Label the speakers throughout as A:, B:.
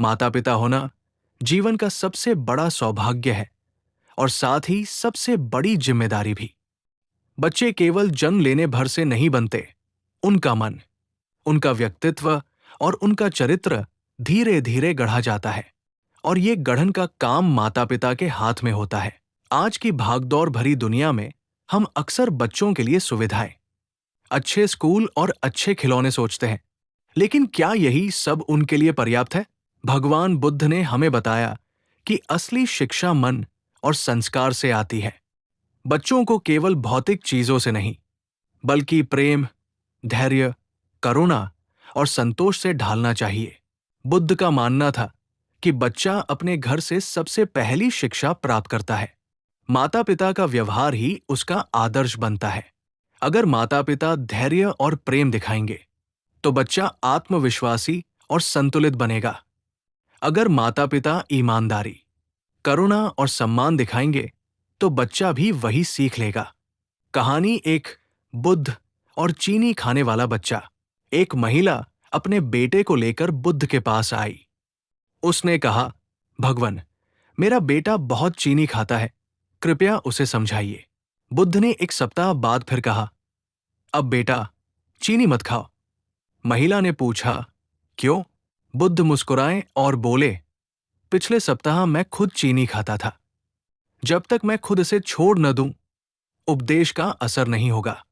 A: माता पिता होना जीवन का सबसे बड़ा सौभाग्य है और साथ ही सबसे बड़ी जिम्मेदारी भी। बच्चे केवल जन्म लेने भर से नहीं बनते। उनका मन, उनका व्यक्तित्व और उनका चरित्र धीरे धीरे गढ़ा जाता है और ये गढ़न का काम माता पिता के हाथ में होता है। आज की भागदौड़ भरी दुनिया में हम अक्सर बच्चों के लिए सुविधाएं, अच्छे स्कूल और अच्छे खिलौने सोचते हैं, लेकिन क्या यही सब उनके लिए पर्याप्त है? भगवान बुद्ध ने हमें बताया कि असली शिक्षा मन और संस्कार से आती है। बच्चों को केवल भौतिक चीजों से नहीं, बल्कि प्रेम, धैर्य, करुणा और संतोष से ढालना चाहिए। बुद्ध का मानना था कि बच्चा अपने घर से सबसे पहली शिक्षा प्राप्त करता है। माता पिता का व्यवहार ही उसका आदर्श बनता है। अगर माता पिता धैर्य और प्रेम दिखाएंगे तो बच्चा आत्मविश्वासी और संतुलित बनेगा। अगर माता पिता ईमानदारी, करुणा और सम्मान दिखाएंगे तो बच्चा भी वही सीख लेगा। कहानी एक बुद्ध और चीनी खाने वाला बच्चा। एक महिला अपने बेटे को लेकर बुद्ध के पास आई। उसने कहा, भगवन, मेरा बेटा बहुत चीनी खाता है, कृपया उसे समझाइए। बुद्ध ने एक सप्ताह बाद फिर कहा, अब बेटा चीनी मत खाओ। महिला ने पूछा, क्यों? बुद्ध मुस्कुराए और बोले, पिछले सप्ताह मैं खुद चीनी खाता था। जब तक मैं खुद इसे छोड़ न दूं, उपदेश का असर नहीं होगा।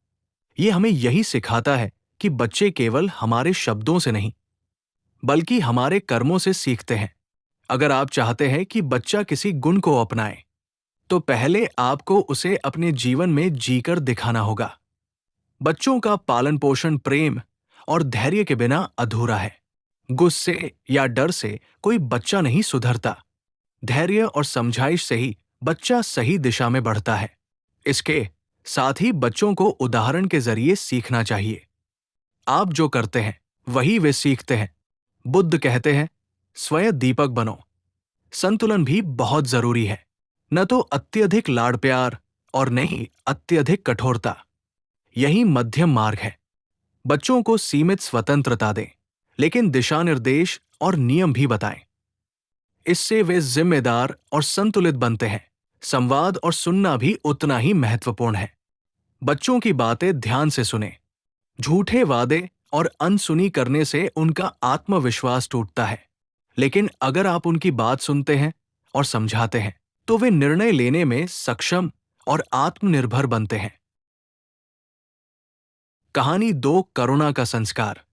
A: यह हमें यही सिखाता है कि बच्चे केवल हमारे शब्दों से नहीं, बल्कि हमारे कर्मों से सीखते हैं। अगर आप चाहते हैं कि बच्चा किसी गुण को अपनाए, तो पहले आपको उसे अपने जीवन में जीकर दिखाना होगा। बच्चों का पालन पोषण प्रेम और धैर्य के बिना अधूरा है। गुस्से या डर से कोई बच्चा नहीं सुधरता। धैर्य और समझाइश से ही बच्चा सही दिशा में बढ़ता है। इसके साथ ही बच्चों को उदाहरण के जरिए सीखना चाहिए। आप जो करते हैं वही वे सीखते हैं। बुद्ध कहते हैं, स्वयं दीपक बनो। संतुलन भी बहुत जरूरी है, न तो अत्यधिक लाड़ प्यार और न ही अत्यधिक कठोरता। यही मध्यम मार्ग है। बच्चों को सीमित स्वतंत्रता दें, लेकिन दिशा निर्देश और नियम भी बताएं। इससे वे जिम्मेदार और संतुलित बनते हैं। संवाद और सुनना भी उतना ही महत्वपूर्ण है। बच्चों की बातें ध्यान से सुनें। झूठे वादे और अनसुनी करने से उनका आत्मविश्वास टूटता है, लेकिन अगर आप उनकी बात सुनते हैं और समझाते हैं, तो वे निर्णय लेने में सक्षम और आत्मनिर्भर बनते हैं। कहानी 2 करुणा का संस्कार।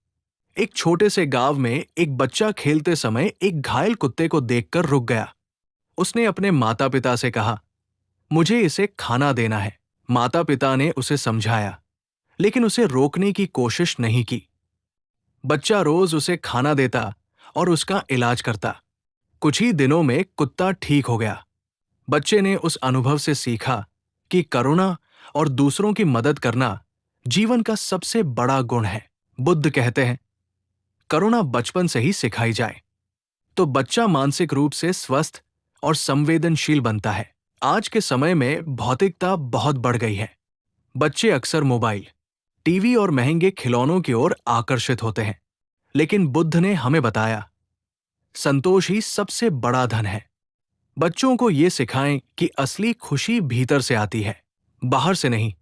A: एक छोटे से गांव में एक बच्चा खेलते समय एक घायल कुत्ते को देखकर रुक गया। उसने अपने माता पिता से कहा, मुझे इसे खाना देना है। माता पिता ने उसे समझाया, लेकिन उसे रोकने की कोशिश नहीं की। बच्चा रोज उसे खाना देता और उसका इलाज करता। कुछ ही दिनों में कुत्ता ठीक हो गया। बच्चे ने उस अनुभव से सीखा कि करुणा और दूसरों की मदद करना जीवन का सबसे बड़ा गुण है। बुद्ध कहते हैं, करुणा बचपन से ही सिखाई जाए तो बच्चा मानसिक रूप से स्वस्थ और संवेदनशील बनता है। आज के समय में भौतिकता बहुत बढ़ गई है। बच्चे अक्सर मोबाइल, टीवी और महंगे खिलौनों की ओर आकर्षित होते हैं, लेकिन बुद्ध ने हमें बताया, संतोष ही सबसे बड़ा धन है। बच्चों को ये सिखाएं कि असली खुशी भीतर से आती है, बाहर से नहीं।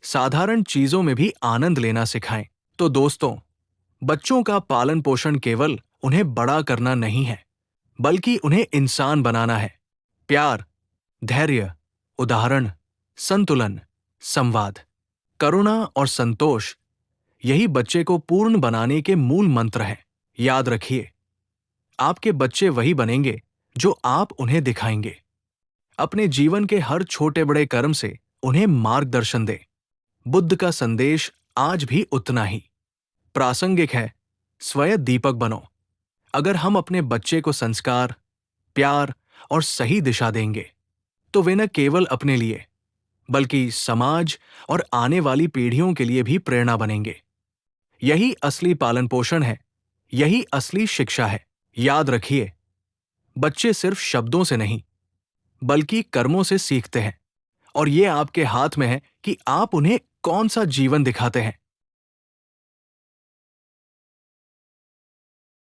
A: साधारण चीजों में भी आनंद लेना सिखाएं। तो दोस्तों, बच्चों का पालन पोषण केवल उन्हें बड़ा करना नहीं है, बल्कि उन्हें इंसान बनाना है। प्यार, धैर्य, उदाहरण, संतुलन, संवाद, करुणा और संतोष, यही बच्चे को पूर्ण बनाने के मूल मंत्र हैं। याद रखिए, आपके बच्चे वही बनेंगे जो आप उन्हें दिखाएंगे। अपने जीवन के हर छोटे बड़े कर्म से उन्हें मार्गदर्शन दें। बुद्ध का संदेश आज भी उतना ही प्रासंगिक है। स्वयं दीपक बनो। अगर हम अपने बच्चे को संस्कार, प्यार और सही दिशा देंगे, तो वे न केवल अपने लिए, बल्कि समाज और आने वाली पीढ़ियों के लिए भी प्रेरणा बनेंगे। यही असली पालन पोषण है, यही असली शिक्षा है। याद रखिए, बच्चे सिर्फ शब्दों से नहीं, बल्कि कर्मों से सीखते हैं, और ये आपके हाथ में है कि आप उन्हें कौन सा जीवन दिखाते हैं।